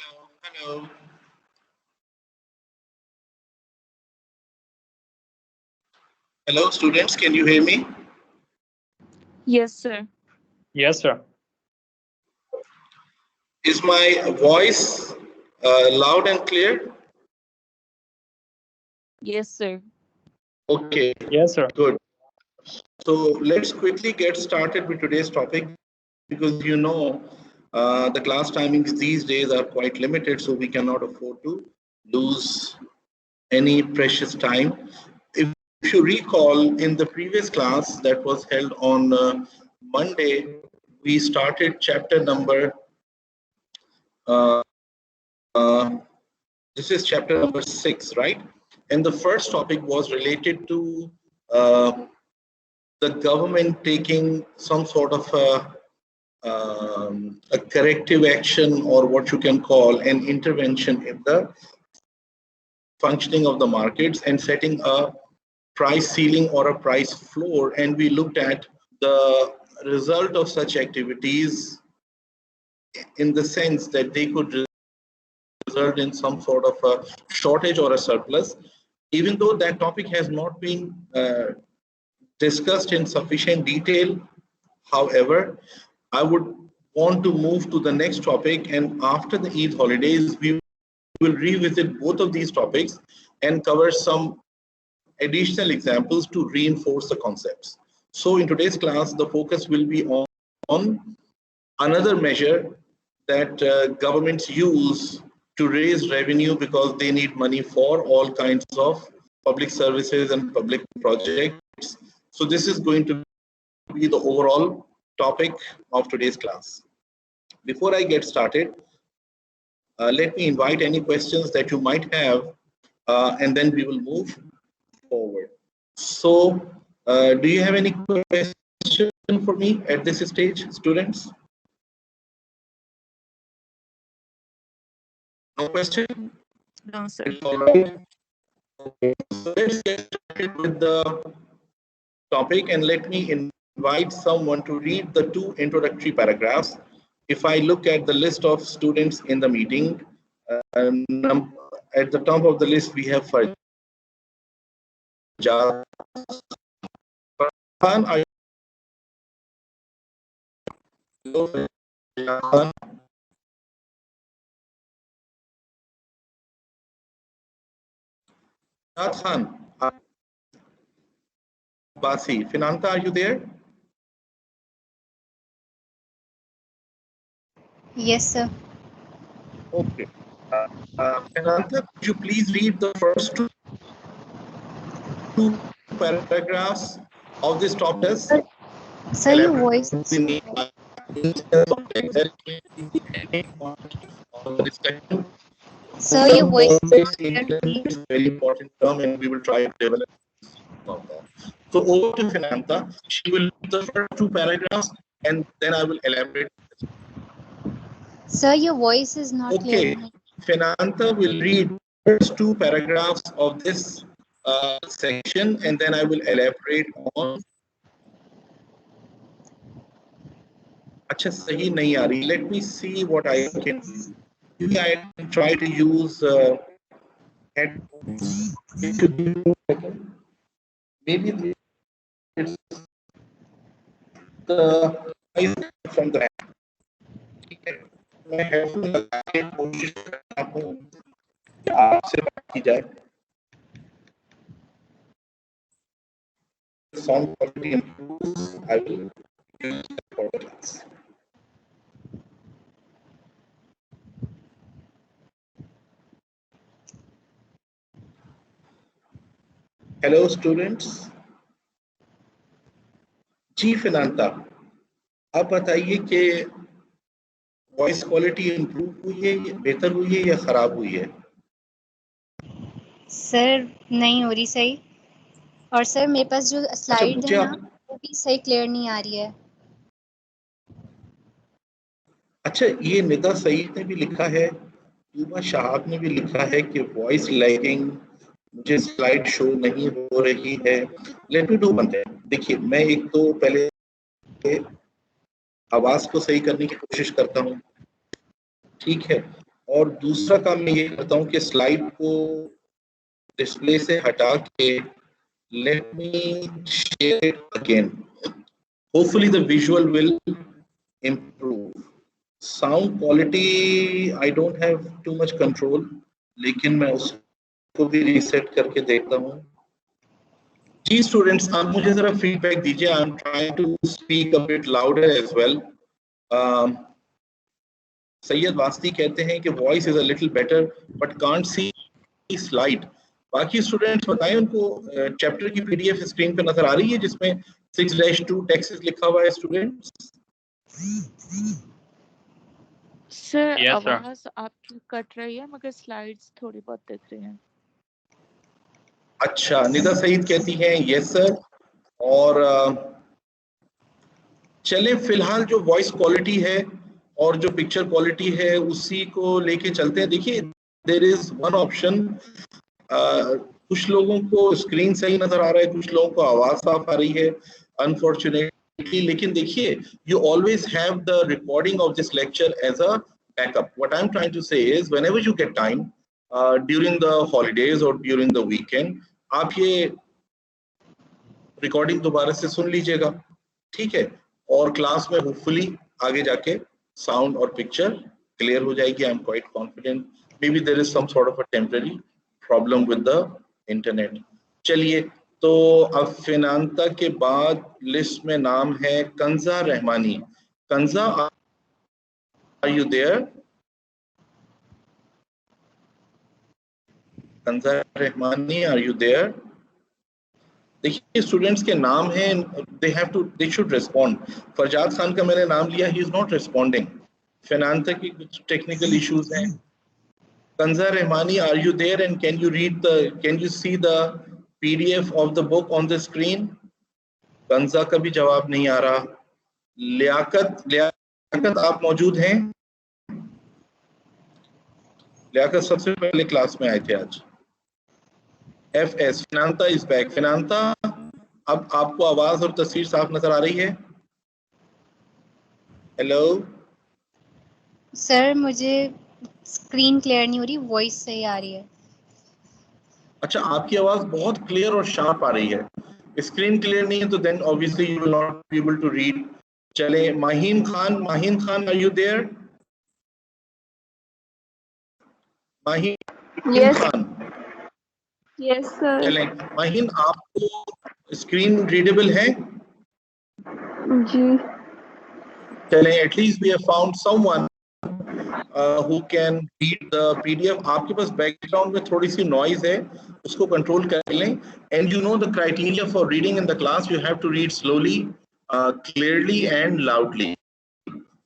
Hello, hello. Hello, students, can you hear me? Yes, sir. Yes, sir. Is my voice loud and clear? Yes, sir. Okay, Yes, sir. good. So let's quickly get started with today's topic because the class timings these days are quite limited, so we cannot afford to lose any precious time. If you recall, in the previous class that was held on Monday, we started chapter number uh, this is chapter number 6, right? And the first topic was related to the government taking some sort of a corrective action, or what you can call an intervention in the functioning of the markets and setting a price ceiling or a price floor. And we looked at the result of such activities in the sense that they could result in some sort of a shortage or a surplus. Even though that topic has not been discussed in sufficient detail, however, I would want to move to the next topic, and after the Eid holidays, we will revisit both of these topics and cover some additional examples to reinforce the concepts. So in today's class, the focus will be on another measure that governments use to raise revenue because they need money for all kinds of public services and public projects. So this is going to be the overall topic of today's class. Before I get started, let me invite any questions that you might have, and then we will move forward. So, do you have any question for me at this stage, students? No question? No, sir. All right. Okay. So let's get started with the topic, and let me invite someone to read the two introductory paragraphs. If I look at the list of students in the meeting, at the top of the list we have Farjan. Farhan, are you Farhan? Khan, Basi, Finanta, are you there? Yes, sir. Okay. Finanta, could you please read the first two paragraphs of this topic? Sir, your voice is Sir, your voice is not clear to me. It's a very important term, and we will try to develop on that. So over to Finanta. She will read the first two paragraphs, and then I will elaborate. Sir, your voice is not Okay, clear. Finanta will read first two paragraphs of this section, and then I will elaborate on. अच्छा सही नहीं आ रही. Let me see what I can do. Maybe I can try to use headphones. If you give me a second. Maybe it's the noise from the app. ठीक है. मैं headphone लगा के कोशिश करता हूँ कि आपसे बात की जाए. Sound quality improves. I will use the podcast. Hello students. जी फिनांता, आप बताइए कि वॉइस क्वालिटी इम्प्रूव हुई है, बेहतर हुई है या खराब हुई है? सर नहीं हो रही सही, और सर मेरे पास जो स्लाइड है ना वो भी सही क्लियर नहीं आ रही है. अच्छा, ये निदा सईद ने भी लिखा है, यूमा शहाब ने भी लिखा है कि वॉइस लैगिंग, मुझे स्लाइड शो नहीं हो रही है. Let me do one thing. देखिए, मैं एक तो पहले आवाज को सही करने की कोशिश करता हूँ, ठीक है, और दूसरा काम मैं ये करता हूँ कि स्लाइड को डिस्प्ले से हटा के let me share it again. Hopefully the visual will improve. Sound quality I don't have too much control, लेकिन मैं उसको भी रीसेट करके देखता हूँ. जी स्टूडेंट्स, आप मुझे जरा फीडबैक दीजिए. I am trying to speak a bit louder as well. Syed Wasti कहते हैं कि voice is a little better but can't see slide. बाकी स्टूडेंट्स बताएं, उनको चैप्टर की पीडीएफ स्क्रीन पे नजर आ रही है जिसमें 6-2 टेक्स्ट लिखा हुआ है स्टूडेंट्स? Sir Yes, sir. आवाज आपकी कट रही है मगर स्लाइड्स थोड़ी बहुत दिख रही हैं. अच्छा, निदा सईद कहती हैं यस सर. और चले फिलहाल जो वॉइस क्वालिटी है और जो पिक्चर क्वालिटी है उसी को लेके चलते हैं. देखिए, देयर इज वन ऑप्शन. कुछ लोगों को स्क्रीन सही नजर आ रहा है, कुछ लोगों को आवाज साफ आ रही है अनफॉर्चुनेटली. लेकिन देखिए, you always have the recording of this lecture as a backup. What I am trying to say is whenever you get time during the holidays और ड्यूरिंग द वीकेंड, आप ये रिकॉर्डिंग दोबारा से सुन लीजिएगा, ठीक है? और क्लास में होपफुली आगे जाके साउंड और पिक्चर क्लियर हो जाएगी. I am quite confident. Maybe there is some sort of a temporary problem with the internet. चलिए, तो अब फिनांता के बाद लिस्ट में नाम है Kanza Rehmani. Kanza, are you there? Kanza Rehmani, are you there? देखिए, स्टूडेंट्स के नाम हैं, they should respond. Farzad Khan का मैंने नाम लिया, he is not responding. Finanta की कुछ टेक्निकल इश्यूज हैं. Kanza Rehmani, are you there and can you see the PDF of the book on the screen? Kanza का भी जवाब नहीं आ रहा. लियाकत आप मौजूद हैं? लियाकत सबसे पहले क्लास में आए थे आज. FS, Finanta is back. Finanta, अब आपको आवाज और तस्वीर साफ नजर आ रही है? हेलो सर, मुझे स्क्रीन क्लियर नहीं हो रही, वॉइस सही आ रही है. अच्छा, आपकी आवाज बहुत क्लियर और शार्प आ रही है. स्क्रीन क्लियर नहीं है तो then obviously you will not be able to read. चले, Maheen Khan, are you there? Maheen Khan. Yes sir. चलें, माहीन, आपको स्क्रीन रीडेबल है? जी. चलें, at least we have found someone who can read the PDF. आपके पास बैकग्राउंड में थोड़ी सी नॉइज है, उसको कंट्रोल कर लें. And you know the criteria for reading in the class, you have to read slowly, clearly and loudly.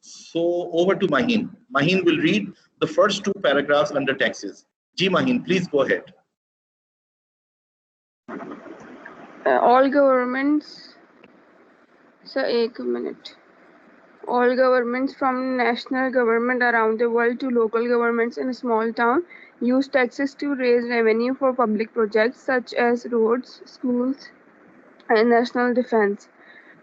So over to Maheen. Maheen will read the first 2 paragraphs under taxes. Ji Maheen, please go ahead. All governments. Sir, एक minute. All governments, from national government around the world to local governments in a small town, use taxes to raise revenue for public projects such as roads, schools, and national defense.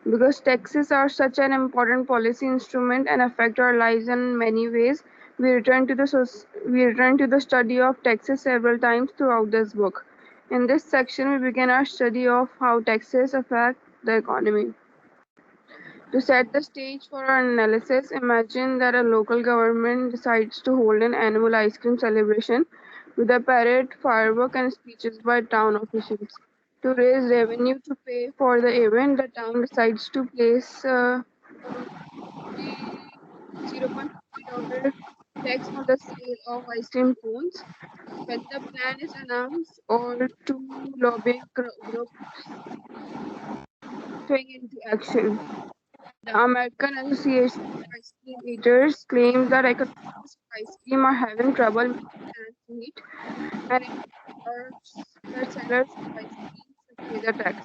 Because taxes are such an important policy instrument and affect our lives in many ways, we return to the study of taxes several times throughout this book. In this section, we begin our study of how taxes affect the economy. To set the stage for our analysis, imagine that a local government decides to hold an annual ice cream celebration with a parade, fireworks, and speeches by town officials. To raise revenue to pay for the event, the town decides to place $0.50 tax on the sale of ice cream cones. When the plan is announced, all 2 lobbying groups swing into action. The American Association of Ice Cream Eaters claims that economists of ice cream are having trouble making ends meet, and it urges that sellers of ice cream should pay the tax.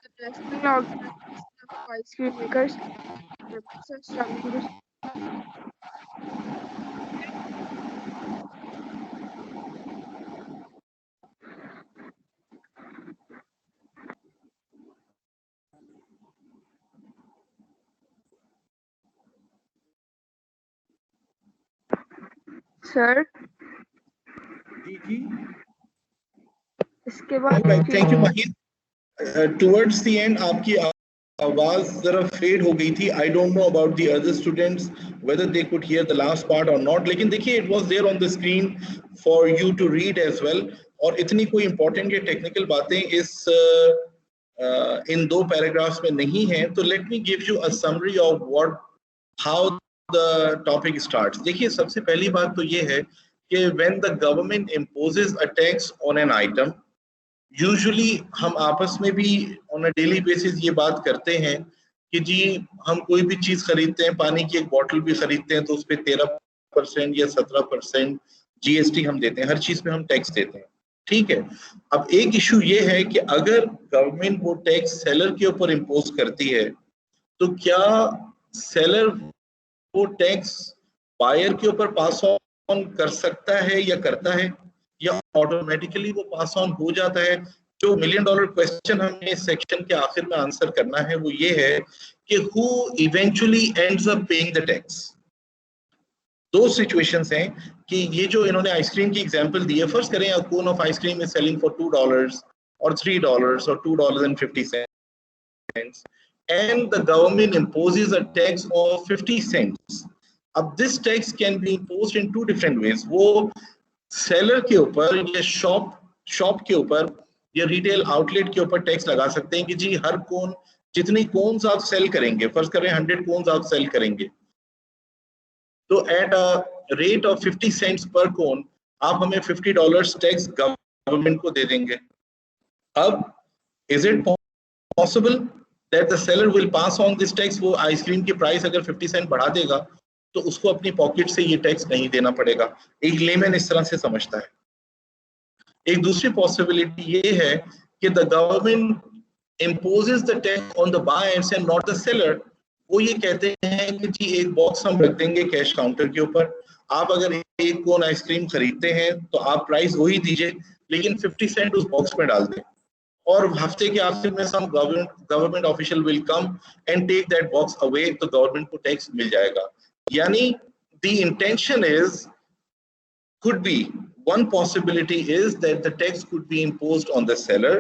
The National Organization of Ice Cream Makers members are struggling to sir ji जी, इसके बाद thank you Maheen. Towards the end आपकी आवाज जरा fade हो गई थी। I don't know about the other students whether they could hear the last part और नॉट, लेकिन देखिए it was there on the screen for you to read as well. और इतनी कोई इंपॉर्टेंट या टेक्निकल बातें इस इन 2 पैराग्राफ्स में नहीं है, तो let me give you a summary of what how the topic starts. देखिए सबसे पहली बात तो ये है कि when the government imposes a tax on an item, usually हम आपस में भी ऑन अ डेली बेसिस ये बात करते हैं कि जी हम कोई भी चीज खरीदते हैं, पानी की एक बॉटल भी खरीदते हैं तो उस पर 13% या 17% जीएसटी हम देते हैं, हर चीज पे हम टैक्स देते हैं, ठीक है। अब एक इशू ये है कि अगर गवर्नमेंट वो टैक्स सेलर के ऊपर इम्पोज करती है तो क्या सेलर वो टैक्स बायर के ऊपर पास ऑन कर सकता है या करता है, या ऑटोमेटिकली वो पास ऑन हो जाता है। जो $1 मिलियन क्वेश्चन हमें इस सेक्शन के आखिर में आंसर करना है वो ये है कि who eventually ends up paying the tax. 2 situations हैं कि ये जो इन्होंने आइसक्रीम की एग्जांपल दी है, फर्स्ट करें a cone of ice cream is selling for $2 और $3 और $2.50 and the government imposes a tax of 50 cents. अब this tax can be imposed in 2 different ways. वो सेलर के ऊपर या शॉप के ऊपर या रिटेल आउटलेट के ऊपर टैक्स लगा सकते हैं कि जी हर कोन, जितनी कोन्स आप सेल करेंगे, फर्स्ट करें 100 कोन्स आप सेल करेंगे तो at a rate of 50 cents पर कोन आप हमें $50 टैक्स गवर्नमेंट को दे देंगे। अब is it possible that the seller will pass on this tax? वो आइसक्रीम की प्राइस अगर 50 सेंट बढ़ा देगा तो उसको अपनी पॉकेट से ये टैक्स नहीं देना पड़ेगा। एक लेमैन इस तरह से समझता है। एक दूसरी पॉसिबिलिटी ये है कि the government imposes the tax on the buyers and not the seller. वो ये कहते हैं कि जी एक बॉक्स हम रख देंगे कैश काउंटर के ऊपर, आप अगर एक कोन आइसक्रीम खरीदते हैं तो आप प्राइस वही दीजिए लेकिन 50 सेंट उस बॉक्स में डाल दें, और हफ्ते के आखिर में some government official will come and take that box away, तो गवर्नमेंट को टैक्स मिल जाएगा। यानी the intention is could be, one possibility is that the tax could be imposed on the seller.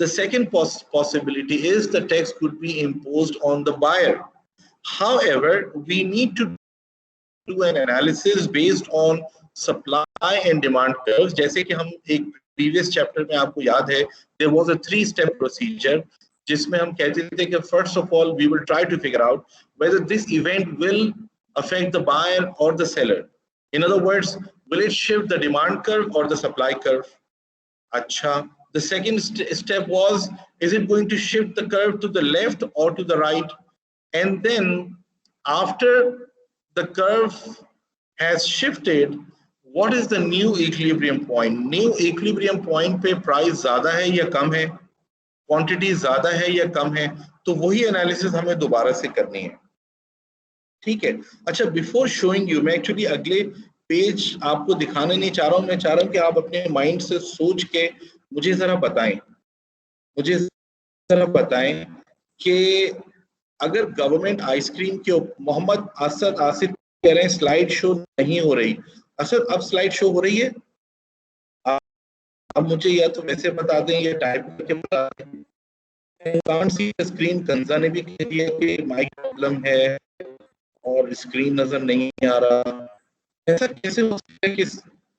The second possibility is the tax could be imposed on the buyer. However, we need to do an analysis based on supply and demand curves. जैसे कि हम एक previous chapter में आपको याद है there was a 3-step procedure जिसमें हम कहते थे कि first of all we will try to figure out whether this event will affect the buyer or the seller. In other words, will it shift the demand curve or the supply curve? Acha. The second step was, is it going to shift the curve to the left or to the right? And then after the curve has shifted, what is the new equilibrium point? New equilibrium point पे price ज़्यादा है या कम है, quantity ज़्यादा है या कम है, तो वही analysis हमें दोबारा से करनी है, ठीक है। अच्छा, बिफोर शोइंग यू, मैं एक्चुअली अगले पेज आपको दिखाना नहीं चाह रहा हूँ, मैं चाह रहा हूँ कि आप अपने माइंड से सोच के मुझे जरा बताएं कि अगर गवर्नमेंट आइसक्रीम के, मोहम्मद असद आसिफ कह रहे हैं स्लाइड शो नहीं हो रही। असद अब स्लाइड शो हो रही है? अब मुझे या तो वैसे बता दें या टाइप करके बता दें। Can't see the screen. Kanza ने भी कह दिया कि माइक प्रॉब्लम है और स्क्रीन नजर नहीं आ रहा। ऐसा कैसे हो सकता है कि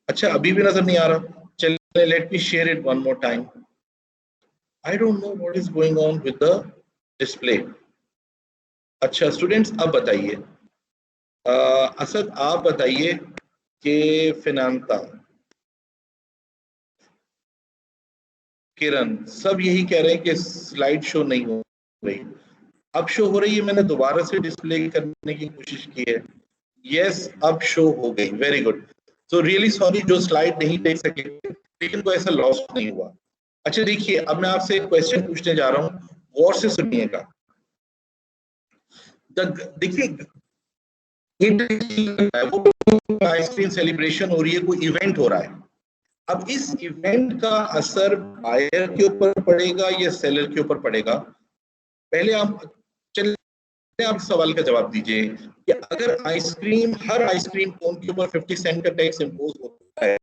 अच्छा अभी भी नजर नहीं आ रहा? चलिए let me share it one more time. I don't know what is going on with the display. अच्छा स्टूडेंट्स, अब बताइए, असद आप बताइए कि फिनांता, किरण, सब यही कह रहे हैं कि स्लाइड शो नहीं हो रही। अब शो हो रही है, मैंने दोबारा से डिस्प्ले करने की कोशिश की है। यस, अब शो हो गई, वेरी गुड। तो रियली सॉरी जो स्लाइड नहीं देख सके, लेकिन कोई ऐसा लॉस नहीं हुआ। अच्छा देखिए, अब मैं आपसे एक क्वेश्चन पूछने जा रहा हूँ, गौर से सुनिएगा। देखिए आइसक्रीम सेलिब्रेशन हो रही है, कोई इवेंट हो रहा है। अब इस इवेंट का असर बायर के ऊपर पड़ेगा या सेलर के ऊपर पड़ेगा? पहले आप चलिए आप सवाल का जवाब दीजिए कि अगर आइसक्रीम, हर आइसक्रीम कोन के ऊपर 50 सेंट का टैक्स इंपोज होता है,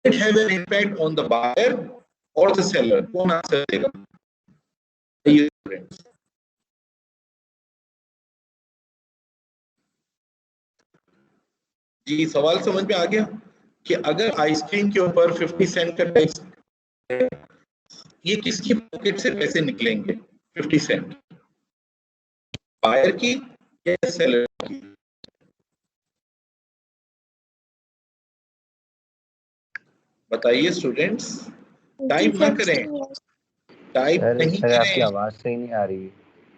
it have an impact on the buyer or the seller? कौन आंसर देगा? जी, सवाल समझ में आ गया कि अगर आइसक्रीम के ऊपर 50 सेंट का टैक्स है, ये किसकी पॉकेट से पैसे निकलेंगे? 50 सेंट बायर की या सेलर की? बताइए स्टूडेंट्स, टाइप ना करें, टाइप नहीं सर करें। आपकी आवाज सही नहीं आ रही।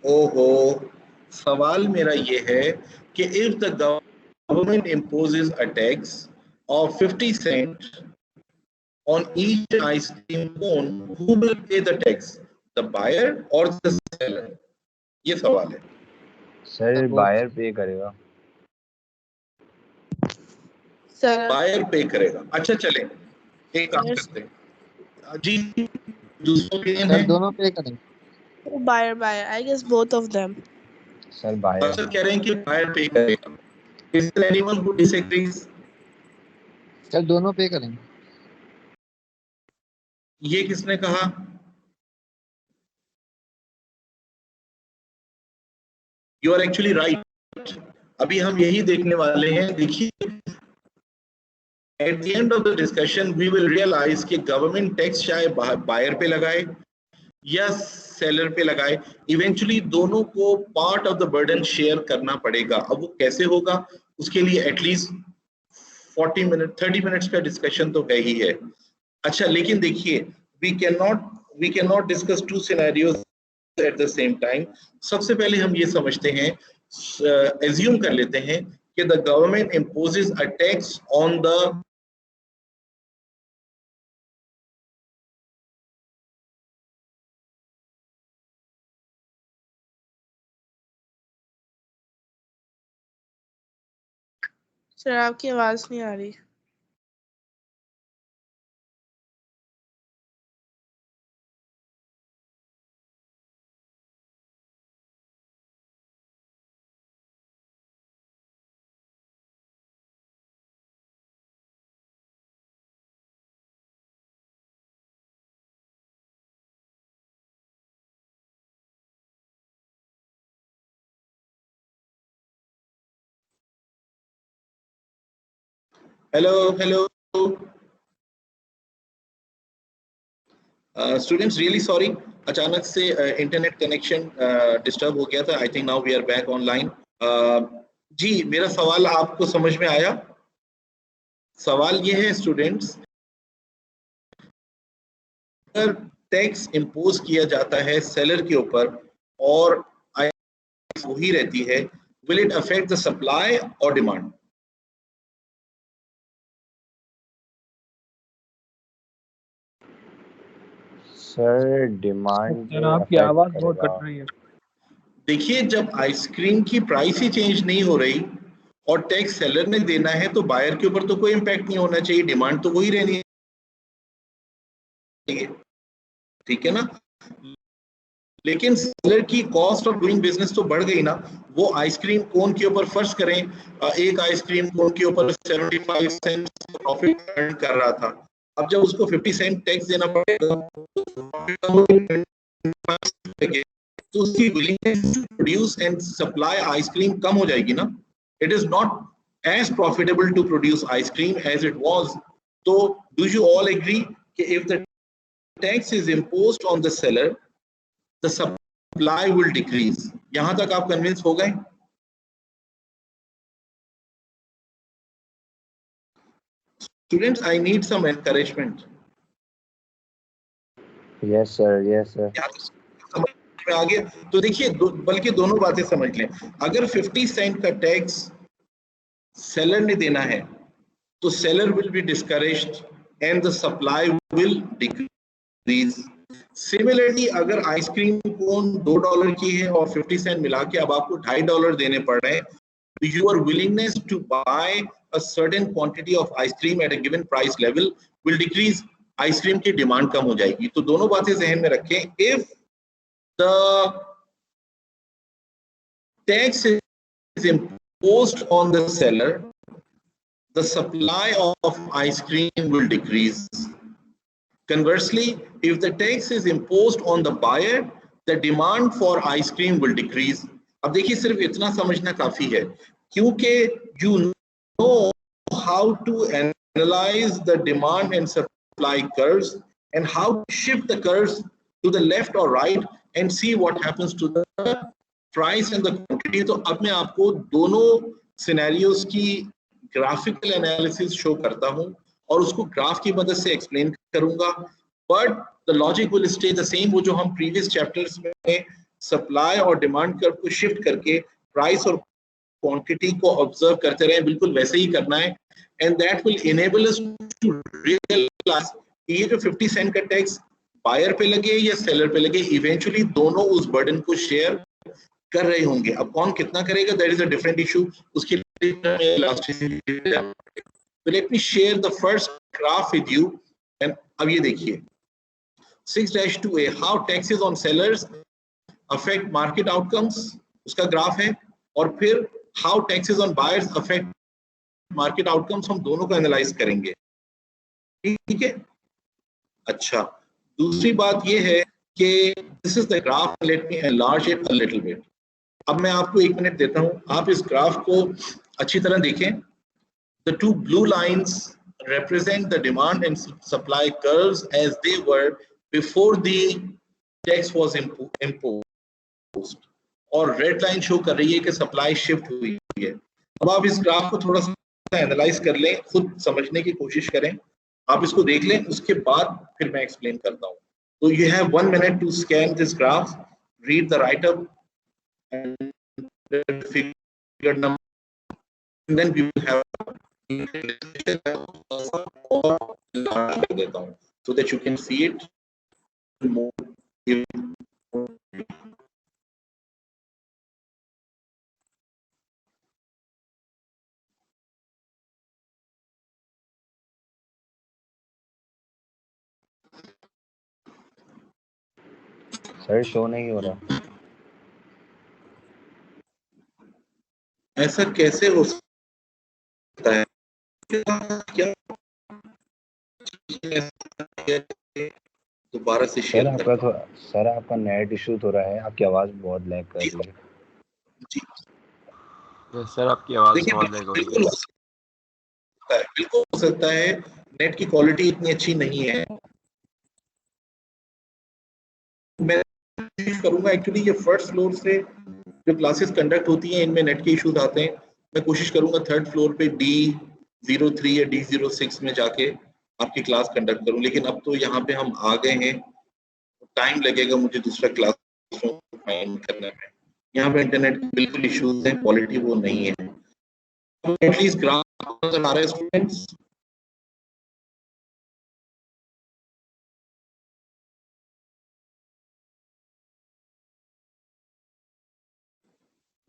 ओहो, सवाल मेरा ये है कि if the government imposes a tax of 50 cent on each ice cream cone, who will pay the tax, the buyer or the seller? ये सवाल है। सर बायर पे करेगा। बायर पे करेगा। अच्छा चले, एक काम करते हैं जी, दूसरा ओपिनियन है? दोनों पे करें। Buyer, I guess both of them. Sir buyer. Sir कह रहे हैं कि बायर पे करेगा। Is there anyone who disagrees? Sir दोनों पे करें। ये किसने कहा? You are actually right. अभी हम यही देखने वाले हैं। देखिए, at the end of the discussion we will realize कि गवर्नमेंट टैक्स चाहे बायर पे लगाए या सेलर पे लगाए, इवेंचुअली दोनों को part of the burden share करना पड़ेगा। अब वो कैसे होगा, उसके लिए एटलीस्ट 40 मिनट 30 मिनट्स का डिस्कशन तो है ही है। अच्छा, लेकिन देखिए, we can not discuss two scenarios at the same time. सबसे पहले हम ये समझते हैं, एज्यूम कर लेते हैं कि the government imposes a tax on the sir आपकी आवाज नहीं आ रही। हेलो स्टूडेंट्स, रियली सॉरी, अचानक से इंटरनेट कनेक्शन डिस्टर्ब हो गया था। I think now we are back online. जी, मेरा सवाल आपको समझ में आया? सवाल ये है स्टूडेंट्स, अगर टैक्स इंपोज किया जाता है सेलर के ऊपर और वही रहती है, will it affect the supply और डिमांड? Sir demand. सर आपकी आवाज बहुत कट रही है। देखिए, जब आइसक्रीम की प्राइस ही चेंज नहीं हो रही और टैक्स सेलर ने देना है, तो बायर के ऊपर तो कोई इम्पैक्ट नहीं होना चाहिए, डिमांड तो वही रहनी है, ठीक है ना? लेकिन सेलर की कॉस्ट ऑफ डूइंग बिजनेस तो बढ़ गई ना। वो आइसक्रीम कोन के ऊपर, फर्ज करें एक आइसक्रीम कोन के ऊपर 75 सेंट प्रॉफिट अर्न कर रहा था, अब जब उसको 50 सेंट टैक्स देना पड़ेगा तो उसकी willingness to produce and supply ice cream कम हो जाएगी ना। It is not as profitable to produce ice cream as it was. तो डू यू ऑल एग्री कि if the tax is imposed on the seller, the supply will decrease? यहां तक आप convince हो गए? Students, I need some encouragement. Yes sir, yes sir. समझ में आ गया? तो देखिए, बल्कि दोनों बातें समझ लें। अगर 50 सेंट का टैक्स सेलर ने देना है तो seller will be discouraged and the supply will decrease. Similarly, अगर आइसक्रीम कोन $2 की है और 50 सेंट मिला के अब आपको $2.5 देने पड़ रहे हैं, तो your willingness to buy a certain quantity of ice cream at a given price level will decrease. Ice cream की डिमांड कम हो जाएगी। तो दोनों बातें जहन में रखें। If the tax is imposed on the seller, the supply of ice cream will decrease. Conversely, if the tax is imposed on the buyer, the demand for ice cream will decrease. अब देखिए सिर्फ इतना समझना काफी है, क्योंकि you know how to analyze the demand and supply curves and how to shift the curves to the left or right and see what happens to the price and the quantity. तो अब मैं आपको दोनों scenarios की graphical analysis show करता हूं और उसको ग्राफ की मदद से एक्सप्लेन करूंगा, but the logic will stay the same. वो जो हम प्रीवियस चैप्टर्स में सप्लाई और डिमांड कर्व को शिफ्ट करके प्राइस और क्वांटिटी को ऑब्जर्व करते रहे, बिल्कुल वैसे ही करना है। And that will enable us to realize ये जो 50 सेंट का टैक्स बायर पे लगे या सेलर पे लगे, इवेंचुअली दोनों उस बर्डन को शेयर कर रहे होंगे। अब कौन कितना करेगा, that is a different issue. उसके लिए let me share the first graph with you. And अब ये देखिए 6-2A, how taxes on sellers affect market outcomes, उसका ग्राफ है। और फिर how taxes on buyers affect market outcomes, हम दोनों को एनालाइज करेंगे, ठीक है। अच्छा, दूसरी बात ये है कि this is the graph, let me enlarge it a little bit. अब मैं आपको 1 मिनट देता हूं, आप इस ग्राफ को अच्छी तरह देखें। The two blue lines represent the demand and supply curves as they were before the tax was imposed, और रेड लाइन शो कर रही है कि सप्लाई शिफ्ट हुई है। अब आप इस ग्राफ को थोड़ा सा एनालाइज कर लें, खुद समझने की कोशिश करें, आप इसको देख लें, उसके बाद फिर मैं एक्सप्लेन करता हूं। तो you have 1 minute to scan this graph, read the write-up and the figure number, and then we will have देता हूं so that you can see it more. Sir show नहीं हो रहा। ऐसा कैसे हो सकता है? क्या दोबारा से शेयर आपका थोड़ा, सर आपका नेट इशू हो रहा है, आपकी आवाज बहुत लैग कर रही है। जी सर आपकी आवाज बहुत लैग हो रही है। बिल्कुल हो सकता है, नेट की क्वालिटी इतनी अच्छी नहीं है। मैं करूंगा, एक्चुअली ये फर्स्ट फ्लोर से जो क्लासेस कंडक्ट होती हैं इनमें नेट के इश्यूज आते हैं। मैं कोशिश करूंगा 3rd फ्लोर पे D03 या D06 में जाके आपकी क्लास कंडक्ट करूं, लेकिन अब तो यहाँ पे हम आ गए हैं, टाइम लगेगा मुझे दूसरा क्लास फाइंड करने में। यहाँ पे इंटरनेट बिल्कुल इश्यूज हैं, क्वालिटी वो नहीं है। एटलीस्ट ग्राफ नजर आ रहा है स्टूडेंट्स?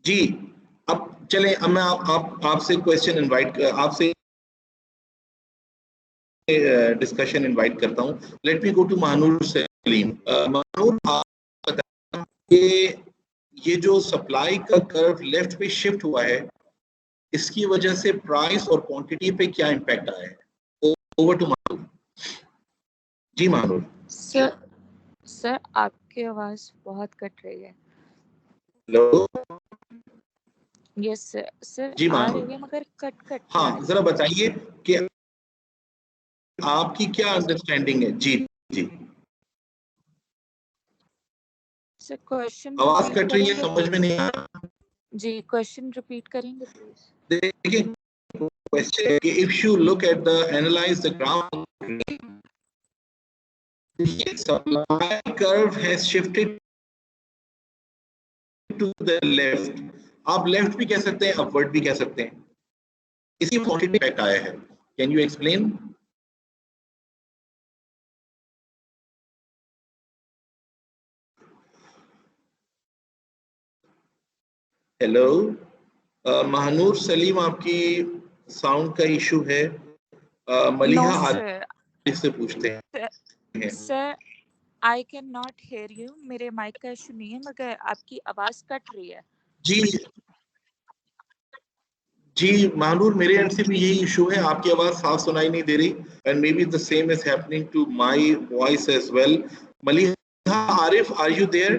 जी, अब चलें, अब मैं आपसे क्वेश्चन इनवाइट, आपसे डिस्कशन इनवाइट करता हूं। Let me go to Mahnoor Saleem. Mahnoor, आप बताएं कि ये जो सप्लाई का कर्व लेफ्ट पे शिफ्ट हुआ है, इसकी वजह से प्राइस और क्वांटिटी पे क्या इम्पैक्ट आया है? Over to Mahnoor. जी महानूर। सर आपकी आवाज बहुत कट रही है। हेलो। यस सर जी आ रही है मगर कट। हाँ, जरा बताइए कि आपकी क्या अंडरस्टैंडिंग है। जी जी सर क्वेश्चन आवाज कट रही है, समझ में नहीं आ रहा। जी क्वेश्चन रिपीट करेंगे प्लीज। देखिए क्वेश्चन है कि if you look at the analyse the graph, supply curve has shifted to the left. आप लेफ्ट भी कह सकते हैं, अपवर्ड भी कह सकते हैं। इसी क्वांटिटी इम्पैक्ट आया है। Can you explain? Hello Mahnoor Salim, आपकी साउंड का इशू है। मलिहा आदित्य से पूछते हैं। Sir I can not here you, मेरे माइक का इशू नहीं है मगर आपकी आवाज कट रही है। जी जी महानूर, मेरे एंड से भी यही इशू है, आपकी आवाज साफ सुनाई नहीं दे रही, and maybe the same is happening to my voice as well. Maliha Arif, are you there?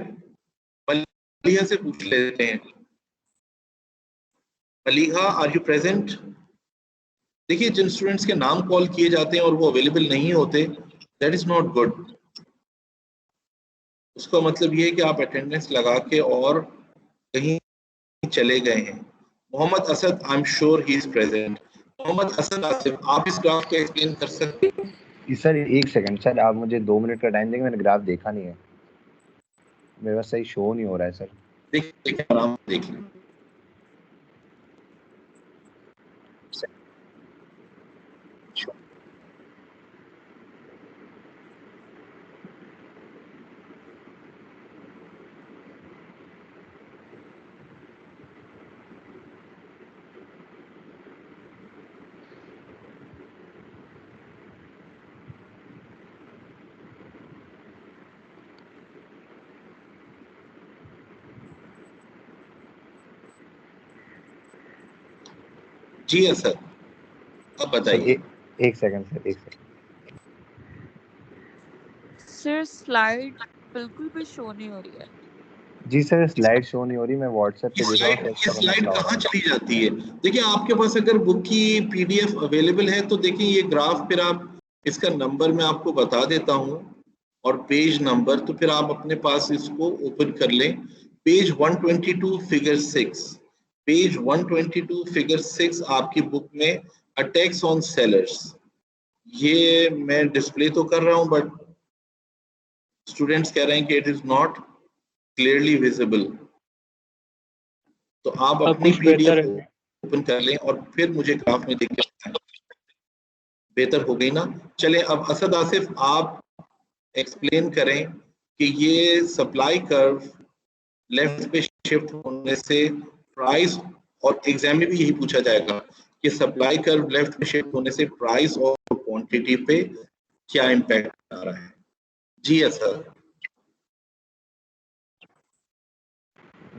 Maliha से पूछ लेते हैं। Maliha, are you present? देखिए, जिन स्टूडेंट्स के नाम कॉल किए जाते हैं और वो अवेलेबल नहीं होते, दैट इज नॉट गुड। उसका मतलब ये है कि आप अटेंडेंस लगा के और कहीं चले गए हैं। Mohammad Asad, I am sure he is present. Mohammad Asad Asif, आप इस ग्राफ को एक्सप्लेन कर सकते हैं? सर एक सेकंड सर, आप मुझे 2 मिनट का टाइम देंगे, मैंने ग्राफ देखा नहीं है, मेरे पास सही शो नहीं हो रहा है सर। देखिए आराम से देख लें। जी सर, अब बताइए। एक सेकंड सर, एक सेकंड सर, स्लाइड बिल्कुल भी शो नहीं हो रही है। जी सर, स्लाइड शो नहीं हो रही, मैं व्हाट्सएप पे देख रहा हूँ। ये स्लाइड कहाँ चली जाती है? देखिए, आपके पास अगर बुक की पीडीएफ अवेलेबल है तो देखिए ये ग्राफ, फिर आप इसका नंबर मैं आपको बता देता हूँ और पेज नंबर, तो फिर आप अपने पास इसको ओपन कर लें। पेज 122 फिगर 6, पेज 122 फिगर 6 आपकी बुक में अटैक्स ऑन सेलर्स। ये मैं डिस्प्ले तो कर रहा हूँ बट स्टूडेंट्स कह रहे हैं कि it is not clearly visible, तो आप अपनी पीडीएफ ओपन कर लें और फिर मुझे ग्राफ में देख के बताएं। बेहतर हो गई ना? चलें, अब असद आसिफ आप एक्सप्लेन करें कि ये सप्लाई कर्व लेफ्ट पे शिफ्ट होने से प्राइस, और एग्जाम में भी यही पूछा जाएगा कि सप्लाई कर्व लेफ्ट पे शिफ्ट होने से प्राइस और क्वांटिटी पे क्या इम्पैक्ट आ रहा है। जी sir.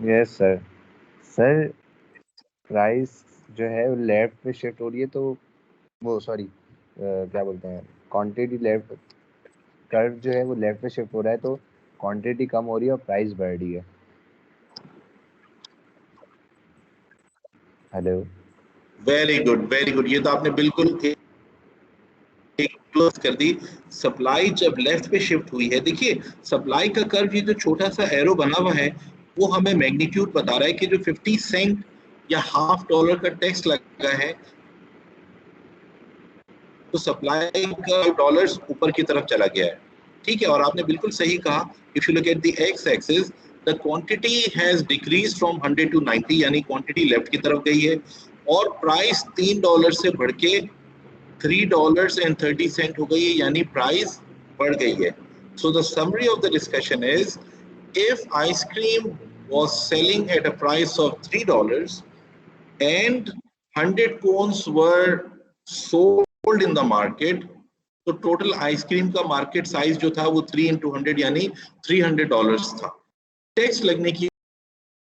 Yes sir. Sir price जो है वो लेफ्ट पे शिफ्ट हो रही है, तो वो सॉरी क्या बोलते हैं, क्वांटिटी लेफ्ट, कर्व जो है वो लेफ्ट पे शिफ्ट हो रहा है, तो क्वांटिटी कम हो रही है और प्राइस बढ़ रही है। Hello, very good, very good, ये तो आपने बिल्कुल एक क्लोज कर दी। सप्लाई जब लेफ्ट पे शिफ्ट हुई है, देखिए सप्लाई का कर्व, ये जो छोटा सा एरो बना हुआ है वो हमें मैग्नीट्यूड बता रहा है कि जो 50 सेंट या $0.50 का टैक्स लगा है, तो सप्लाई का डॉलर्स ऊपर की तरफ चला गया है। ठीक है, और आपने बिल्कुल सही कहा, if you look at the X axis, the quantity has decrease from 100 to 90, यानी क्वांटिटी लेफ्ट की तरफ गई है, और प्राइस $3 से बढ़ के $3.30 हो गई है, यानी प्राइस बढ़ गई है। So the summary of the discussion is, if ice cream was selling at a price of $3 and 100 cones were sold in the market, तो टोटल आइसक्रीम का मार्केट साइज जो था वो 3 into 100 यानी $300 था। टैक्स लगने की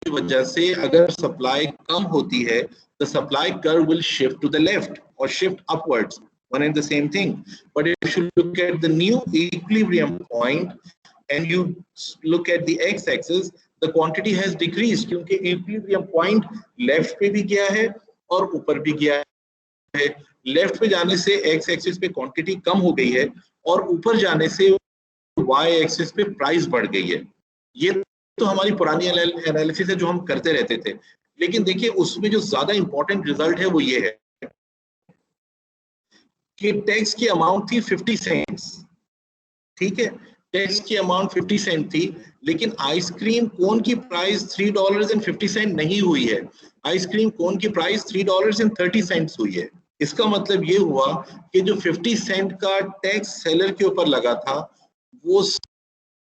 वजह से अगर सप्लाई कम होती है, the supply curve will shift to the left or shift upwards, one and the same thing. But if you look at the new equilibrium point and you look at the x-axis, the quantity has decreased क्योंकि equilibrium point left पे भी गया है और ऊपर भी गया है। लेफ्ट पे जाने से एक्स एक्सिस पे क्वांटिटी कम हो गई है और ऊपर जाने से वाई एक्सिस पे प्राइस बढ़ गई है। ये तो हमारी पुरानी एनालिसिस है जो हम करते रहते थे, लेकिन देखिए उसमें जो ज्यादा इंपॉर्टेंट रिजल्ट है वो ये है कि टैक्स की अमाउंट थी 50 सेंट्स। ठीक है, टैक्स की अमाउंट 50 सेंट थी, लेकिन आइसक्रीम कोन की प्राइस $3.50 नहीं हुई है, आइसक्रीम कोन की प्राइस $3.30 हुई है। इसका मतलब ये हुआ कि जो 50 सेंट का टैक्स सेलर के ऊपर लगा था वो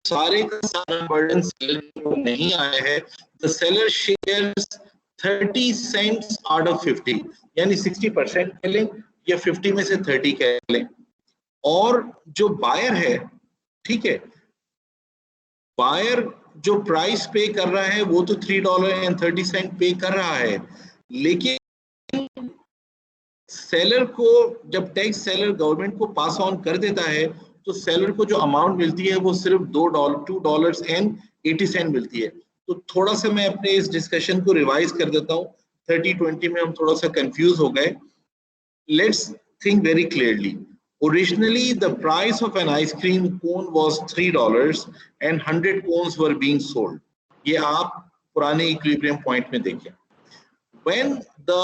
सारे का सारा बर्डन सेलर को नहीं आया है। The seller shares 30 cents out of 50, यानी 60% कह लें या 50 में से 30 कह लें। और जो बायर है, ठीक है, बायर जो प्राइस पे कर रहा है वो तो $3.30 पे कर रहा है, लेकिन सेलर को जब टैक्स सेलर गवर्नमेंट को पास ऑन कर देता है तो सेलर को जो अमाउंट मिलती है वो सिर्फ $2.80 मिलती है। तो थोड़ा सा मैं अपने इस डिस्कशन को रिवाइज कर देता हूँ। 30-20 में हम थोड़ा सा कंफ्यूज हो गए। Let's think very clearly. Originally, the price of an ice cream cone was $3 and 100 cones were being sold. ये आप पुराने equilibrium point में देखें। When the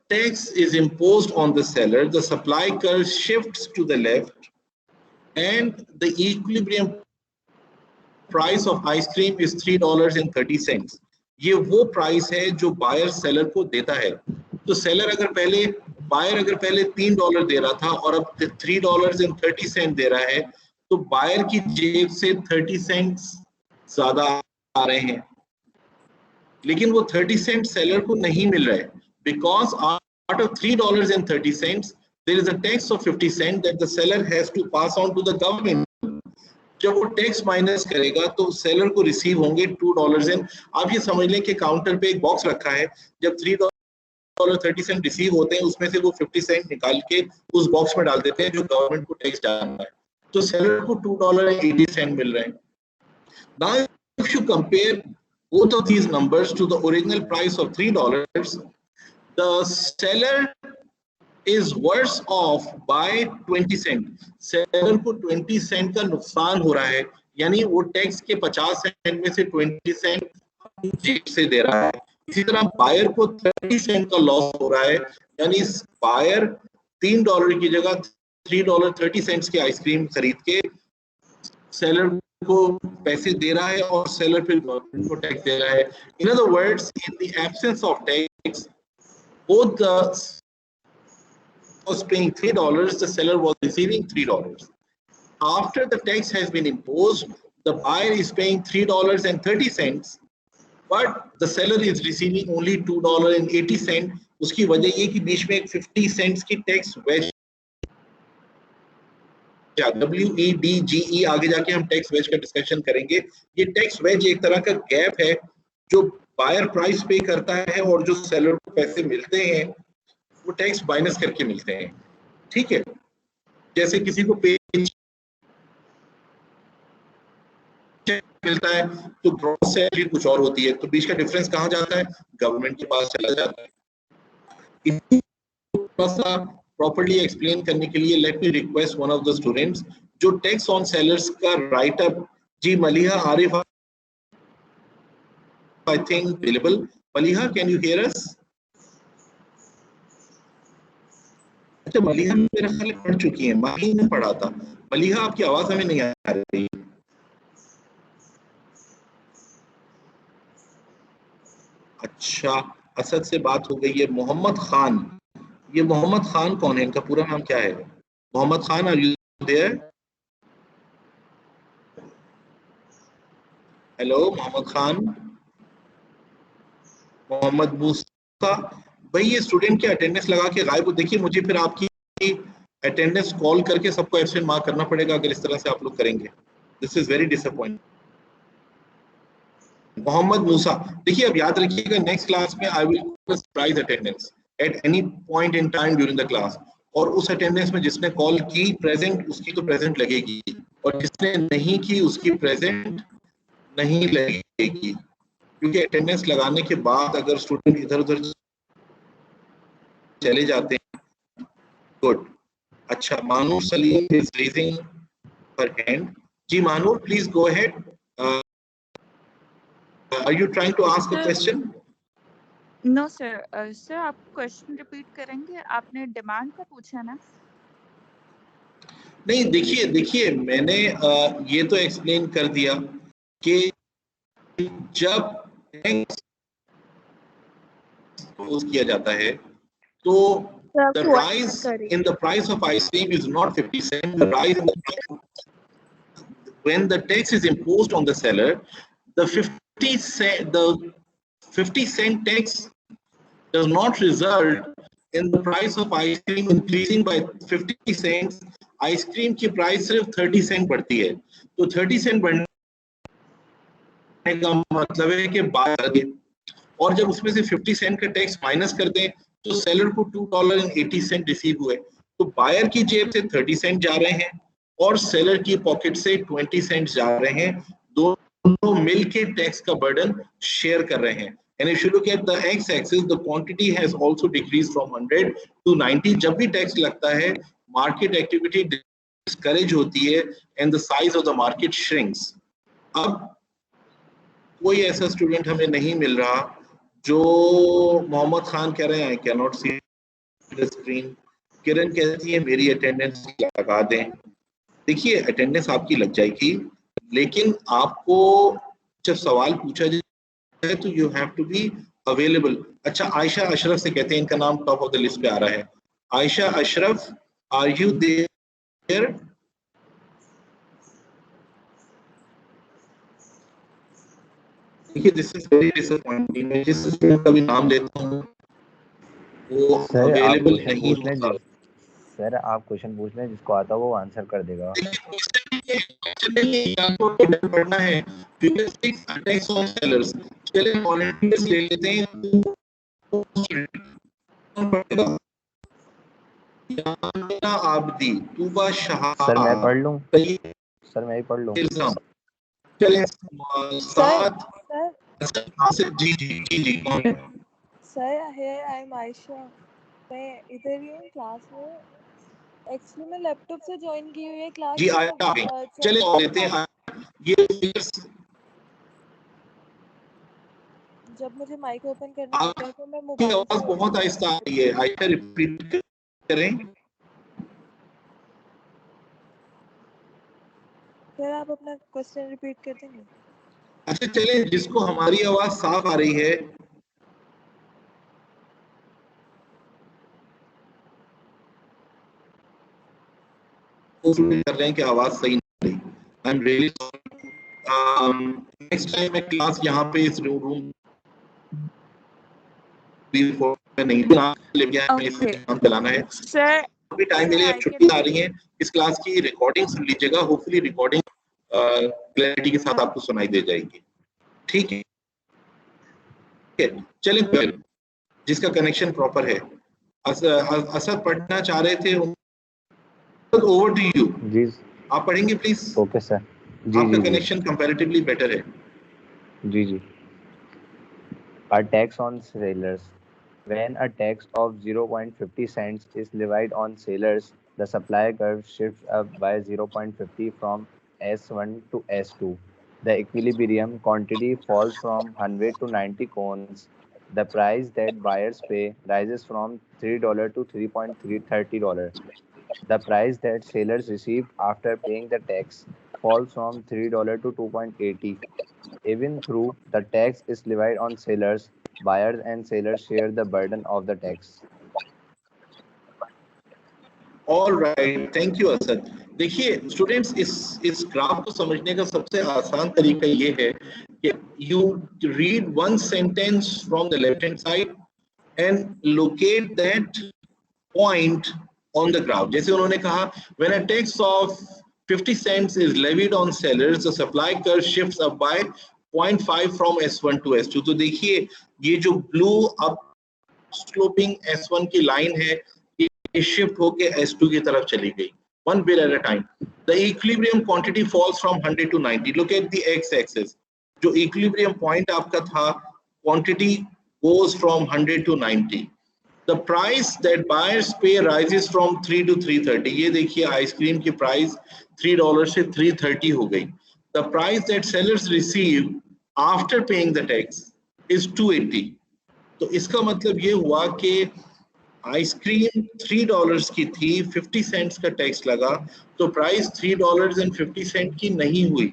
tax is imposed on the seller, the supply curve shifts to the left and the equilibrium price of ice cream is $3.30. ये वो price है जो buyer seller को देता है। तो सेलर बायर अगर पहले $3 दे रहा था और अब $3.30 दे रहा है, तो बायर की जेब से 30 सेंट ज्यादा आ रहे हैं, लेकिन वो 30 सेंट सेलर को नहीं मिल रहा है, because out of $3.30 there is a tax of 50 cents that the seller has to pass on to the government. जब वो टैक्स माइनस करेगा तो सेलर को रिसीव होंगे $2 आप ये समझ लें कि काउंटर पे एक बॉक्स रखा है, जब $3.30 रिसीव होते हैं उसमें से वो 50 सेंट निकाल के उस बॉक्स में डाल देते हैं जो गवर्नमेंट को टैक्स डालना है, तो सेलर को $2.80 मिल रहा है। Now if you compare both of these numbers to the original price of $3, the seller is worse off by 20 cent. Seller को 20 सेंट का नुकसान हो रहा है, यानी वो टैक्स के 50 सेंट में से 20 सेंट जेब से दे रहा है। इसी तरह बायर को 30 सेंट का लॉस हो रहा है, यानी बायर $3 की जगह $3.30 की आइसक्रीम खरीद के सेलर को पैसे दे रहा है और सेलर फिर गवर्नमेंट को टैक्स दे रहा है। In other words, in the absence of tax, both the was paying $3, the seller was receiving $3. After the tax has been imposed, the buyer is paying $3.30, but the seller is receiving only $2.80. उसकी वजह ये कि बीच में एक 50 cents की tax veg, WEDGE, आगे जाके हम टैक्स वेज का डिस्कशन करेंगे। ये टैक्स वेज एक तरह का गैप है जो बायर प्राइस पे करता है और जो सेलर को पैसे मिलते हैं वो टैक्स माइनस करके मिलते हैं। ठीक है, जैसे किसी को पे मिलता है तो ग्रॉस सैलरी कुछ और होती है, तो बीच का डिफरेंस कहाँ जाता है? गवर्नमेंट के पास चला जाता है। थोड़ा सा प्रॉपर्ली एक्सप्लेन करने के लिए let me request one of the students जो टैक्स ऑन सेलर्स का राइट अप, जी Maliha Arif I think available. Maliha, can you hear us? अच्छा, मलिहा मेरा ख्याल पढ़ चुकी है, माही ने पढ़ा था। मलिहा, आपकी आवाज हमें नहीं आ रही। अच्छा, असद से बात हो गई है। मोहम्मद खान, ये मोहम्मद खान कौन है? इनका पूरा नाम क्या है? Mohammed Khan, are you there? Hello Mohammed Khan. Mohammed Musa, भाई ये स्टूडेंट की अटेंडेंस लगा के गायब हो, देखिए मुझे फिर आपकी अटेंडेंस कॉल करके सबको एब्सेंट मार्क करना पड़ेगा अगर इस तरह से आप लोग करेंगे। This is very disappointing. Mohammed Musa, देखिए अब याद रखिएगा नेक्स्ट क्लास में I will surprise attendance at any point in time during the class, और उस अटेंडेंस में जिसने कॉल की प्रेजेंट उसकी तो प्रेजेंट लगेगी और जिसने नहीं की उसकी प्रेजेंट नहीं लगेगी, क्योंकि अटेंडेंस लगाने के बाद अगर स्टूडेंट इधर उधर चले जाते हैं। गुड, अच्छा, Manoor Saleem is raising her hand. जी Manoor, please go ahead. Are you trying to ask a question? No sir. Sir आप क्वेश्चन रिपीट करेंगे? आपने डिमांड का पूछा ना? नहीं, देखिए मैंने ये तो एक्सप्लेन कर दिया कि जब किया जाता है तो the rise in the price of ice cream is not 50 cents. The rise in the price, when the tax is imposed on the seller, the 50 cent tax does not result in the price of ice cream increasing by 50 cents. ice cream की price सिर्फ 30 Saint बढ़ती है, तो 30 Saint बढ़ने का मतलब है कि बायर, और जब उसमें से 50 सेंट का टैक्स माइनस कर दें तो सेलर को $2.80 रिसीव हुए, तो बायर की जेब से 30 सेंट जा रहे हैं और सेलर की पॉकेट से 20 सेंट जा रहे हैं, दोनों मिलके टैक्स का बर्डन शेयर कर रहे हैं। And if you look at the x-axis, the quantity has also decreased from 100 to 90. जब भी टैक्स लगता है, मार्केट एक्टिविटी डिस्करेज होती है and the size of the market shrinks. अब कोई ऐसा स्टूडेंट हमें नहीं मिल रहा जो मोहम्मद खान कह रहे हैं I can not see the screen, Kiran कहती है मेरी अटेंडेंस लगा दें। देखिए अटेंडेंस आपकी लग जाएगी, लेकिन आपको जब सवाल पूछा जाए तो you have to be available. अच्छा, आयशा अशरफ से कहते हैं, इनका नाम टॉप ऑफ द लिस्ट पे आ रहा है। Ayesha Ashraf, are you there? देखिए दिस इज वेरी डिसअपॉइंटिंग, मैं जिस स्टूडेंट का भी नाम लेता हूँ वो अवेलेबल नहीं होता। सर आप क्वेश्चन पूछ लें, जिसको आता है वो आंसर कर देगा। आपको पढ़ना है अटैक्स ऑन सेलर्स। चलिए वॉलंटियर्स ले लेते हैं। आबदी, तूबा शाह। सर मैं पढ़ लूं? सर मैं ही पढ़ लूं? चलिए जी जी जी जी। Sir here I am Ayesha, मैं इधर ही हूँ क्लास में। एक्चुअली मैं लैपटॉप से ज्वाइन की हुई है क्लास। जी आया। चलिए लेते हैं ये। जब मुझे माइक ओपन करना होता है तो मैं मोबाइल आवाज बहुत आहिस्ता आ रही है, आयशा रिपीट करें। सर आप अपना क्वेश्चन रिपीट कर देंगे? अच्छा चलिए, जिसको हमारी आवाज साफ आ रही है कर रहे हैं कि आवाज सही नहीं रही। I am really sorry. Next time मैं क्लास यहाँ पे इस रूम में नहीं काम चलाना है। सर अभी टाइम मिले, छुट्टी आ रही है, इस क्लास की रिकॉर्डिंग सुन लीजिएगा। होपफुली रिकॉर्डिंग क्लैरिटी के साथ आपको सुनाई दे जाएगी। ठीक है, चलिए जिसका कनेक्शन प्रॉपर है। असद पढ़ना चाह रहे थे, ओवर टू यू। जी आप पढ़ेंगे प्लीज? Okay sir. जी आपका जी कनेक्शन कंपैरेटिवली बेटर है। जी जी। A tax on sellers. When a tax of 0.50 cents is levied on sellers, the supply curve shifts up by 0.50 from S1 to S2. The equilibrium quantity falls from 100 to 90 cones. The price that buyers pay rises from $3 to $3.30. The price that sellers receive after paying the tax falls from $3 to $2.80. Even though the tax is levied on sellers, buyers and sellers share the burden of the tax. All right, thank you Asad. देखिए students, इस graph को समझने का सबसे आसान तरीका ये है कि you read one sentence from the left hand side and locate that point on the graph। जैसे उन्होंने कहा when a tax of 50 cents is levied on sellers, the supply curve shifts up by 0.5 from S1 to S2। तो देखिए ये जो blew up sloping S1 की line है, ये शिफ्ट होके S2 की तरफ चली गई, one bit at a time। The equilibrium quantity falls from 100 to 90। Look at the x-axis। जो equilibrium point आपका था, quantity goes from 100 to 90। The price that buyers pay rises from 3 to 330। ये देखिए आइसक्रीम की प्राइस $3 से 330 हो गई। The price that sellers receive after paying the tax is 280। तो इसका मतलब ये हुआ कि आइसक्रीम $3 की थी, 50 सेंट्स का टैक्स लगा, तो प्राइस $3.50 की नहीं हुई,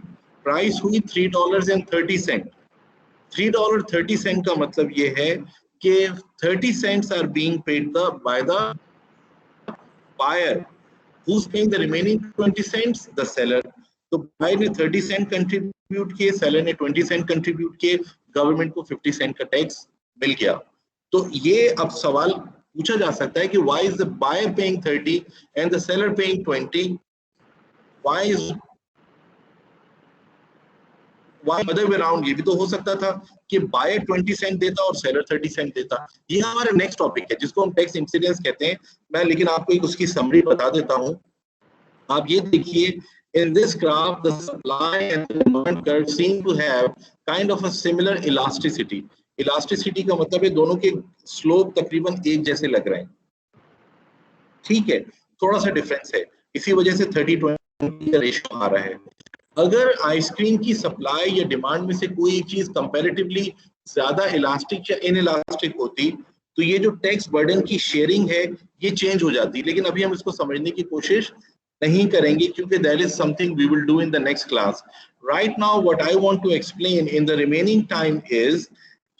प्राइस हुई $3.30। $3.30 का मतलब ये है कि 30 cents are being paid by the buyer। Who's paying the remaining 20 cents? The seller। तो buyer ने 30 cent कंट्रीब्यूट किए, सेलर ने 20 cent कंट्रीब्यूट किए, गवर्नमेंट को 50 cent का टैक्स मिल गया। तो ये अब सवाल पूछा जा सकता है कि why is the buyer paying 30 and the seller paying 20? Why is Why other way around? ये भी तो हो सकता था कि बायर 20 सेंट देता और सेलर 30 सेंट देता। ये हमारा नेक्स्ट टॉपिक है जिसको हम टैक्स इंसिडेंस कहते हैं। मैं लेकिन आपको एक उसकी समरी बता देता हूँ। आप ये देखिए, in this graph the supply and the demand curve seem to have kind of a similar elasticity. Elasticity का मतलब है दोनों के स्लोप तकरीबन एक जैसे लग रहे हैं, ठीक है, थोड़ा सा डिफरेंस है, इसी वजह से 30-20 का रेशियो आ रहा है। अगर आइसक्रीम की सप्लाई या डिमांड में से कोई चीज कंपैरेटिवली ज्यादा इलास्टिक या इनइलास्टिक होती तो ये जो टैक्स बर्डन की शेयरिंग है ये चेंज हो जाती, लेकिन अभी हम इसको समझने की कोशिश नहीं करेंगे क्योंकि that is something we will do in the next class. Right now what I want to explain in the remaining time is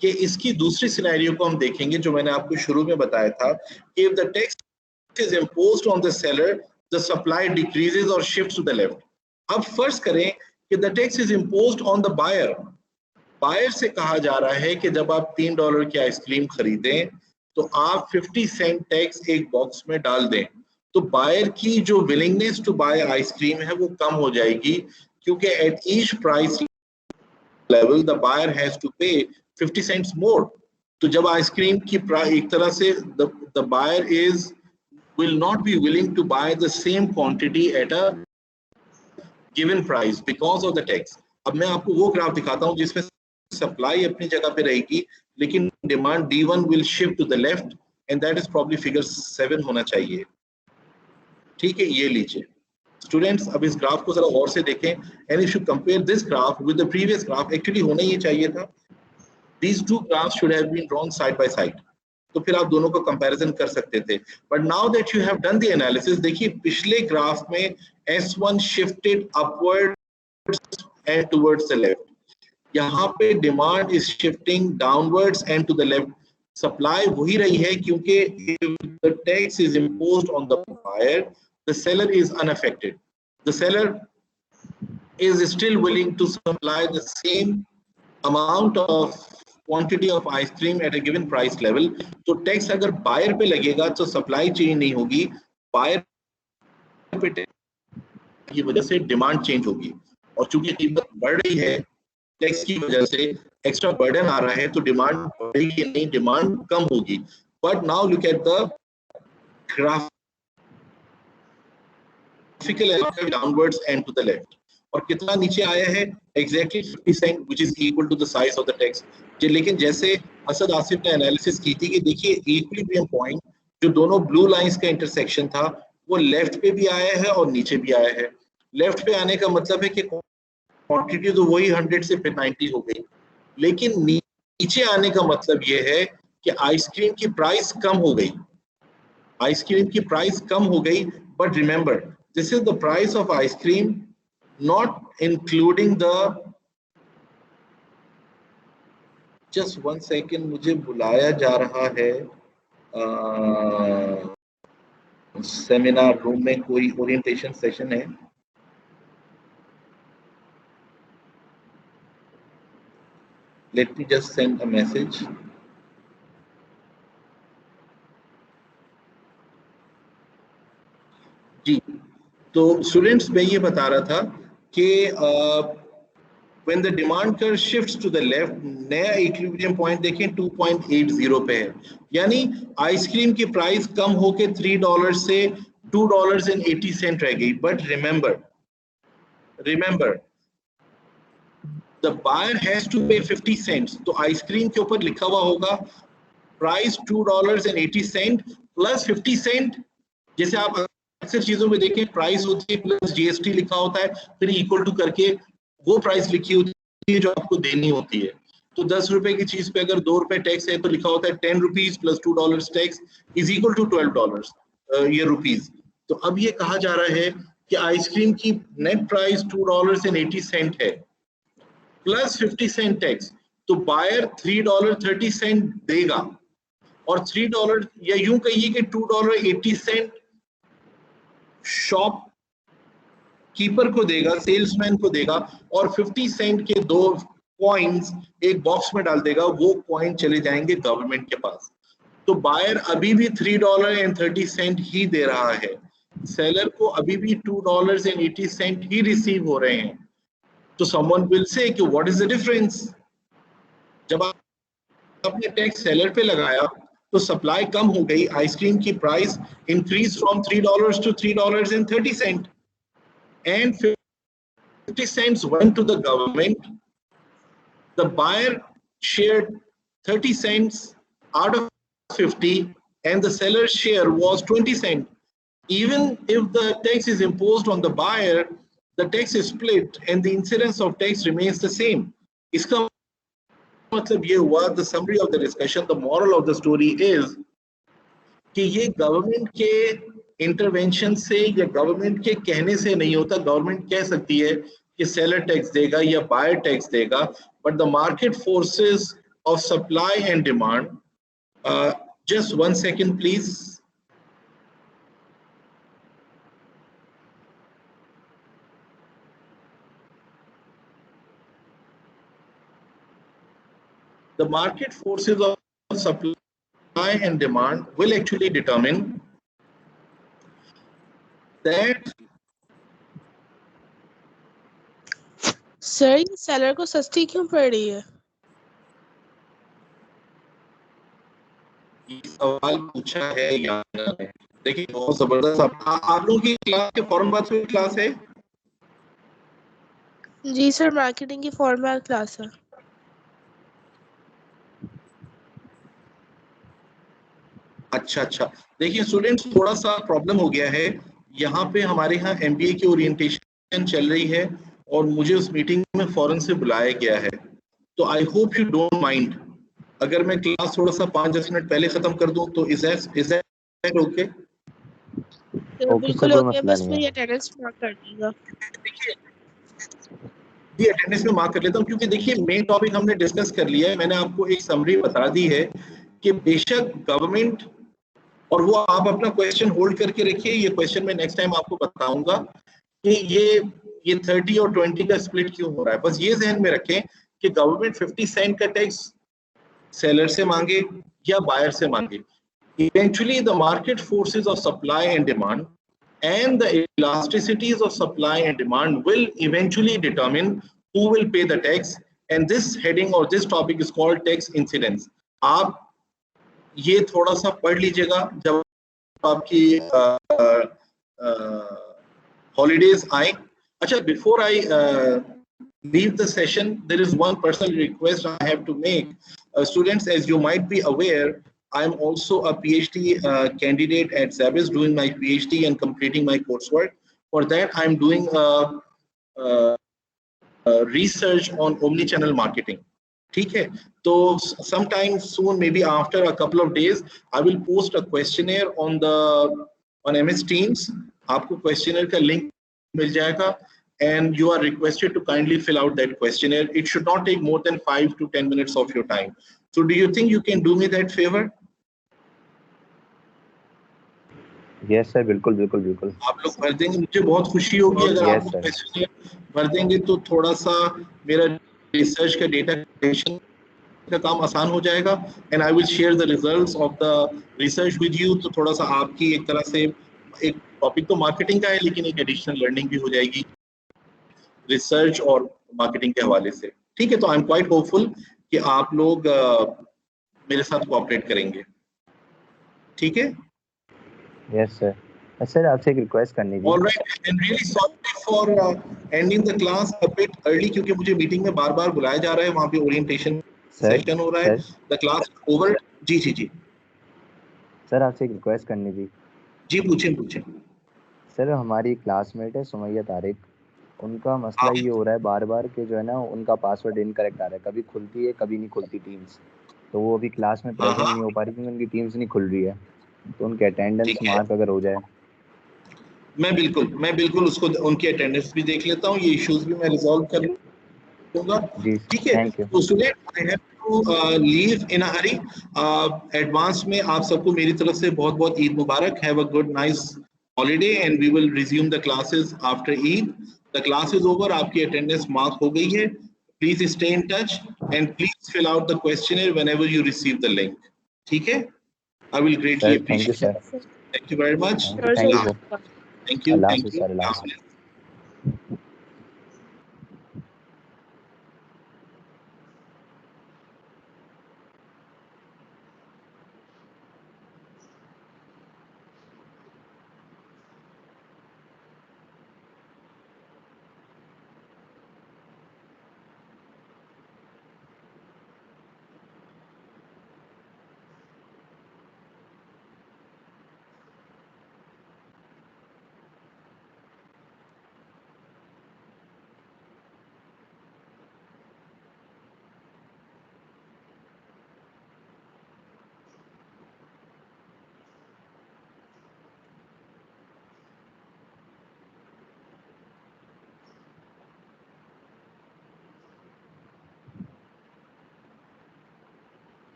कि इसकी दूसरी सिनेरियो को हम देखेंगे जो मैंने आपको शुरू में बताया था, if the tax is imposed on the seller the supply decreases और शिफ्ट्स टू द लेफ्ट। अब फर्ज करें कि the tax is imposed on the buyer. Buyer से कहा जा रहा है कि जब आप $3 की आइसक्रीम खरीदें तो आप 50 सेंट टैक्स एक बॉक्स में डाल दें, तो बायर की जो विलिंगनेस टू बाय आइसक्रीम है वो कम हो जाएगी क्योंकि at each price level the buyer has to pay 50 cents मोर। तो जब आइसक्रीम की एक तरह से the buyer is will not be willing to buy the same quantity at a given price because of the tax. अब मैं आपको वो ग्राफ दिखाता हूँ जिसमें सप्लाई अपनी जगह पे रहेगी लेकिन demand D1 will shift to the left and that is probably figure 7 होना चाहिए, ठीक है, ये लीजिए स्टूडेंट्स। अब इस ग्राफ को जरा और से देखें and if you compare this graph with the previous graph, actually होना ये चाहिए था, these two graphs should have been drawn side by side, तो फिर आप दोनों को कंपैरिजन कर सकते थे। But now that you have done the analysis, देखिए पिछले ग्राफ में S1 shifted upwards and towards the left, यहाँ पे demand is shifting downwards and to the left. Supply वही रही है क्योंकि the tax is imposed on the buyer, the seller is unaffected, the seller is still willing to supply the same amount of quantity of ice cream at a given price level. तो tax अगर buyer पे लगेगा तो supply change नहीं होगी, buyer पे की वजह से डिमांड चेंज होगी, और चूंकि कीमत बढ़ रही है टैक्स की वजह से एक्स्ट्रा बर्डन आ रहा है तो डिमांड बढ़ेगी नहीं, डिमांड कम होगी। But now look at the graphical downwards and to the left, और कितना नीचे आया है exactly 50 cent which is equal to the size of the tax. लेकिन जैसे असद आसिफ ने एनालिसिस की थी कि देखिए इक्विलिब्रियम पॉइंट जो दोनों ब्लू लाइंस का इंटरसेक्शन था वो लेफ्ट पे भी आया है और नीचे भी आया है। लेफ्ट पे आने का मतलब है कि क्वांटिटी तो वही 100 से फिर 90 हो गई, लेकिन नीचे आने का मतलब ये है कि आइसक्रीम की प्राइस कम हो गई, आइसक्रीम की प्राइस कम हो गई। But remember this is the price of ice cream not including the, just one second, मुझे बुलाया जा रहा है सेमिनार रूम में, कोई ओरिएंटेशन सेशन है। Let me just send a message. जी, तो स्टूडेंट्स मैं ये बता रहा था कि when the demand curve shifts to the left, नया इक्विलिब्रियम पॉइंट देखें 2.80 पे है, यानी आइसक्रीम की प्राइस कम होके $3 से $2.80 रह गई। But remember the buyer has to pay 50 cents, तो आइसक्रीम के ऊपर लिखा हुआ होगा प्राइस $2.80 प्लस 50 सेंट। जैसे आप अक्सर चीजों में देखें प्राइस होती है प्लस जीएसटी लिखा होता है, फिर इक्वल टू करके वो प्राइस लिखी होती है जो आपको देनी होती है। तो 10 रुपए की चीज पे अगर 2 रुपए टैक्स है तो लिखा होता है 10 rupees plus $2 tax is equal to $12 ये रुपीज। तो अब ये कहा जा रहा है कि आइसक्रीम की नेट प्राइस $2.80 है प्लस 50 सेंट टैक्स, तो बायर $3.30 देगा, और $3 या यूं कहिए कि $2.80 शॉप कीपर को देगा, सेल्समैन को देगा, और 50 सेंट के 2 कॉइन्स एक बॉक्स में डाल देगा, वो कॉइन चले जाएंगे गवर्नमेंट के पास। तो बायर अभी भी $3.30 ही दे रहा है, सेलर को अभी भी $2.80 ही रिसीव हो रहे हैं। तो someone will say कि what is the difference? जब आपने टैक्स सेलर पे लगाया तो सप्लाई कम हो गई, आइसक्रीम की price increase from $3 to $3.30 and 50 cents went to the government. The buyer shared 30 cents out of 50 and the seller's share was 20 cents. Even if the tax is imposed on the buyer, the tax is split and the incidence of tax remains the same. इसका मतलब ये हुआ, the summary of the discussion, the moral of the story is कि ये government के intervention से या government के कहने से नहीं होता। गवर्नमेंट कह सकती है कि सेलर टैक्स देगा या बायर टैक्स देगा, but the market forces of supply and demand, just 1 second please, the market forces of supply and demand will actually determine that sir ये सेलर को सस्ती क्यों पड़ रही है? ये सवाल पूछा है यार, देखिए बहुत जबरदस्त। आप लोगों की क्लास के फॉरन बात में क्लास है? जी सर, मार्केटिंग की फॉर्मल क्लास है। अच्छा, देखिए स्टूडेंट्स, थोड़ा सा प्रॉब्लम हो गया है। यहाँ पे हमारे यहाँ MBA की ओरिएंटेशन चल रही है और मुझे उस मीटिंग में फौरन से बुलाया गया है, तो I hope you don't mind अगर मैं क्लास थोड़ा सा 5-10 मिनट पहले खत्म कर दूं तो इज दैट ओके? बिल्कुल ओके, बस मेरी अटेंडेंस मार्क कर दीजिएगा। जी अटेंडेंस में मार्क कर लेता हूँ, क्योंकि देखिए मेन टॉपिक हमने डिस्कस कर लिया है। मैंने आपको एक समरी बता दी है कि बेशक गवर्नमेंट, और वो आप अपना क्वेश्चन होल्ड करके रखिए, ये क्वेश्चन मैं नेक्स्ट टाइम आपको बताऊंगा कि ये 30 और 20 का स्प्लिट क्यों हो रहा है। बस ये ध्यान में रखें कि गवर्नमेंट 50 सेंट का टैक्स सेलर से मांगे या बायर से मांगे, eventually the market forces of supply and demand and the elasticities of supply and demand will eventually determine who will pay the tax, and this heading or this topic is called tax incidence. आप ये थोड़ा सा पढ़ लीजिएगा जब आपकी holidays आए। अच्छा, before I leave the session, there is one personal request I have to make. Students, as you might be aware, I am also a PhD candidate at Zabis, doing my PhD and completing my coursework. For that, I am doing research on omni-channel marketing. ठीक है, तो sometime soon, maybe after a couple of days, I will post a questionnaire on MS Teams. आपको questionnaire का link मिल जाएगा, and you are requested to kindly fill out that questionnaire. It should not take more than 5 to 10 minutes of your time. So do you think you can do me that favor? Yes sir, बिल्कुल। आप लोग भर देंगे, मुझे बहुत खुशी होगी अगर आप questionnaire भर देंगे, तो थोड़ा सा मेरा रिसर्च का डेटा कलेक्शन का काम आसान हो जाएगा, and I will share the results of the research with you. तो थोड़ा सा आपकी एक तरह से, एक टॉपिक तो मार्केटिंग का है लेकिन एक एडिशनल लर्निंग भी हो जाएगी रिसर्च और मार्केटिंग के हवाले से। ठीक है, तो आई एम क्वाइट होपफुल कि आप लोग मेरे साथ कोऑपरेट करेंगे। ठीक है? Yes sir. सर आपसे एक रिक्वेस्ट करनी थी। Alright, and really sorry for ending the class a bit early, क्योंकि मुझे मीटिंग में बार-बार बुलाया जा रहा है, वहां पे ओरिएंटेशन सेशन हो रहा है। The class over. जी सर आपसे एक रिक्वेस्ट करनी थी। जी पूछें। सर हमारी क्लासमेट है सुमैया तारिक, उनका मसला ये हो रहा है बार-बार कि जो है ना उनका पासवर्ड इनकरेक्ट आ रहा है, कभी खुलती है कभी नहीं खुलती टीम्स, तो वो अभी क्लास में प्रेजेंट नहीं हो पा रही क्योंकि उनकी टीम्स नहीं खुल रही है, तो उनके अटेंडेंस मार्क अगर हो जाए। मैं बिल्कुल उसको उनकी अटेंडेंस भी देख लेता हूँ, ये इश्यूज भी मैं रिजॉल्व कर लूंगा। ठीक है, तो student I have to leave in a hurry. Advance में आप सबको मेरी तरफ से बहुत बहुत ईद मुबारक। Have a good nice holiday and we will resume the classes after Eid. The class is over, आपकी attendance mark हो गई है। Please stay in touch and please fill out the questionnaire whenever you receive the link. ठीक है? I will greatly appreciate it. Thank you very much. Thank you. Thank you.